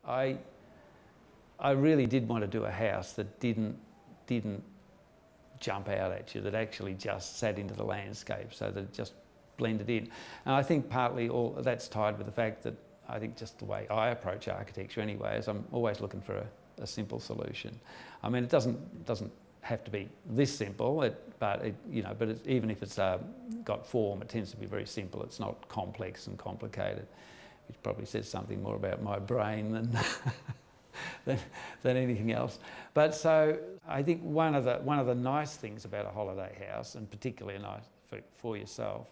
I really did want to do a house that didn't jump out at you, that actually just sat into the landscape so that it just blended in. And I think partly all that's tied with the fact that I think just the way I approach architecture anyway is I'm always looking for a simple solution. I mean, it doesn't have to be this simple, but even if it's got form, it tends to be very simple. It's not complex and complicated, which probably says something more about my brain than than anything else. But so I think one of the nice things about a holiday house, and particularly nice for yourself,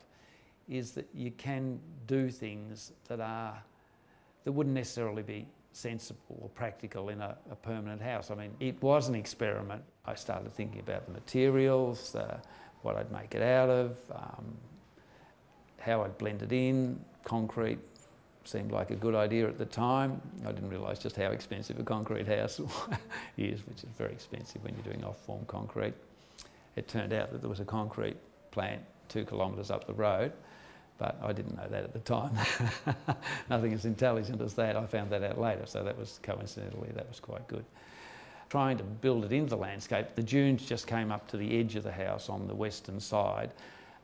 is that you can do things that wouldn't necessarily be sensible or practical in a permanent house. I mean, it was an experiment. I started thinking about the materials, what I'd make it out of, how I'd blend it in. Concrete seemed like a good idea at the time. I didn't realise just how expensive a concrete house is, which is very expensive when you're doing off-form concrete. It turned out that there was a concrete plant 2 kilometres up the road, but I didn't know that at the time. Nothing as intelligent as that. I found that out later, so that was coincidentally, that was quite good. Trying to build it into the landscape, the dunes just came up to the edge of the house on the western side,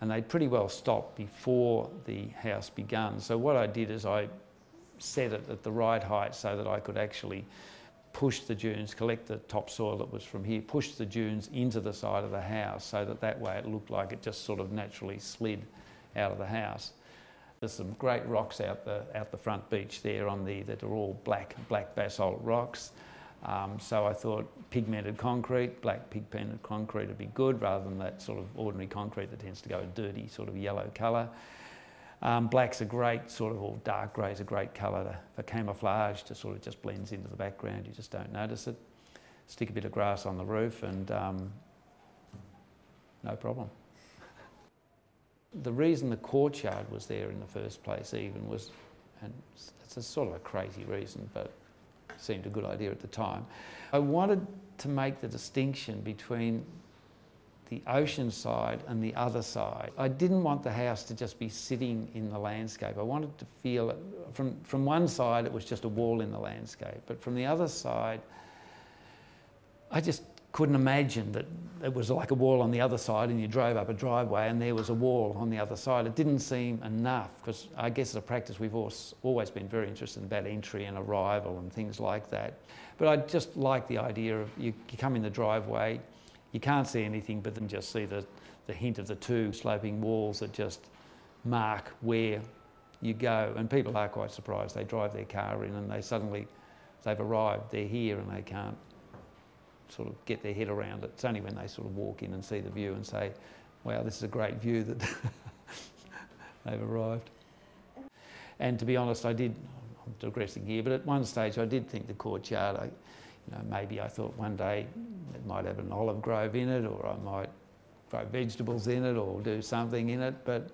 and they'd pretty well stopped before the house began. So what I did is I set it at the right height so that I could actually push the dunes, collect the topsoil that was from here, push the dunes into the side of the house so that way it looked like it just sort of naturally slid out of the house. There's some great rocks out the front beach there that are all black basalt rocks. So I thought pigmented concrete, black pigmented concrete would be good rather than that sort of ordinary concrete that tends to go a dirty sort of yellow colour. Black's a great or dark grey's a great colour for camouflage, to sort of just blends into the background, you just don't notice it. Stick a bit of grass on the roof and no problem. The reason the courtyard was there in the first place even was, and it's a sort of a crazy reason, but seemed a good idea at the time. I wanted to make the distinction between the ocean side and the other side. I didn't want the house to just be sitting in the landscape. I wanted to feel it, from one side it was just a wall in the landscape, but from the other side I just couldn't imagine that it was like a wall on the other side and you drove up a driveway and there was a wall on the other side. It didn't seem enough, because I guess as a practice we've always been very interested about entry and arrival and things like that. But I just like the idea of you come in the driveway, you can't see anything but then just see the hint of the 2 sloping walls that just mark where you go. And people are quite surprised. They drive their car in and they've arrived, they're here and they can't sort of get their head around it. It's only when they sort of walk in and see the view and say, wow, this is a great view, that they've arrived. And to be honest, I'm digressing here, but at one stage I did think the courtyard, maybe I thought one day it might have an olive grove in it, or I might grow vegetables in it or do something in it, but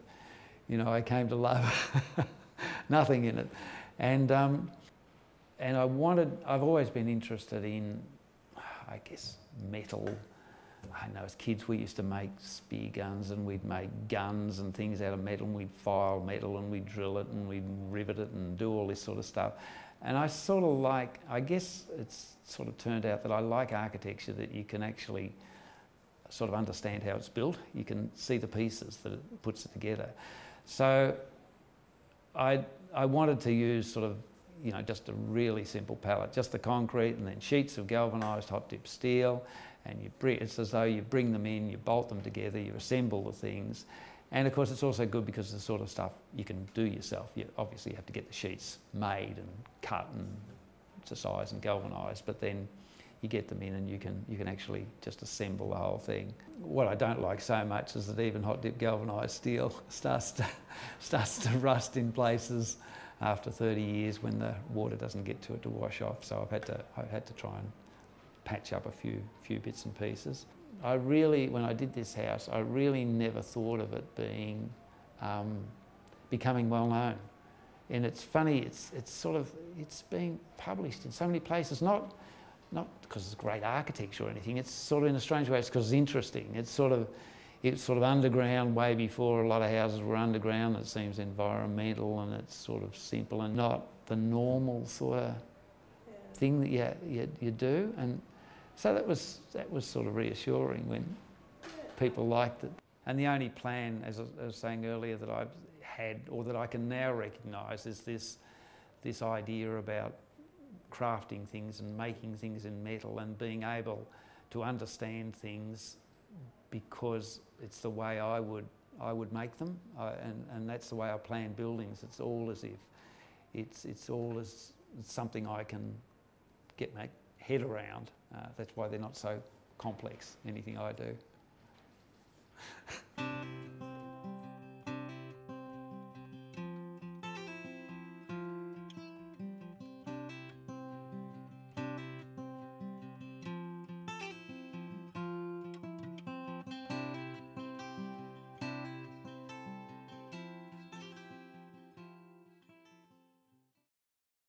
I came to love nothing in it. And I've always been interested in, I guess, metal. I know as kids we used to make spear guns and we'd make guns and things out of metal, and we'd file metal and we'd drill it and we'd rivet it and do all this sort of stuff. And I sort of I guess it's sort of turned out that I like architecture that you can actually sort of understand how it's built. You can see the pieces that it puts it together. So I wanted to use sort of just a really simple palette, just the concrete and then sheets of galvanised hot dip steel, and it's as though you bring them in, you bolt them together, you assemble the things. And of course it's also good because it's the sort of stuff you can do yourself. You obviously have to get the sheets made and cut and to size and galvanised, but then you get them in and you can actually just assemble the whole thing. What I don't like so much is that even hot dip galvanised steel starts to rust in places after 30 years when the water doesn't get to it to wash off. So I've had to try and patch up a few bits and pieces. When I did this house, I really never thought of it being becoming well known. And it's funny, it's been published in so many places, not because it's great architecture or anything. It's sort of, in a strange way, it's because it's interesting. It's sort of underground way before a lot of houses were underground. It seems environmental and it's sort of simple and not the normal sort of thing that you do, and so that was sort of reassuring when people liked it. And the only plan, as I was saying earlier, that I've had, or that I can now recognise, is this idea about crafting things and making things in metal and being able to understand things because it's the way I would make them, and that's the way I plan buildings. It's all as if it's all as something I can get my head around. That's why they're not so complex, anything I do.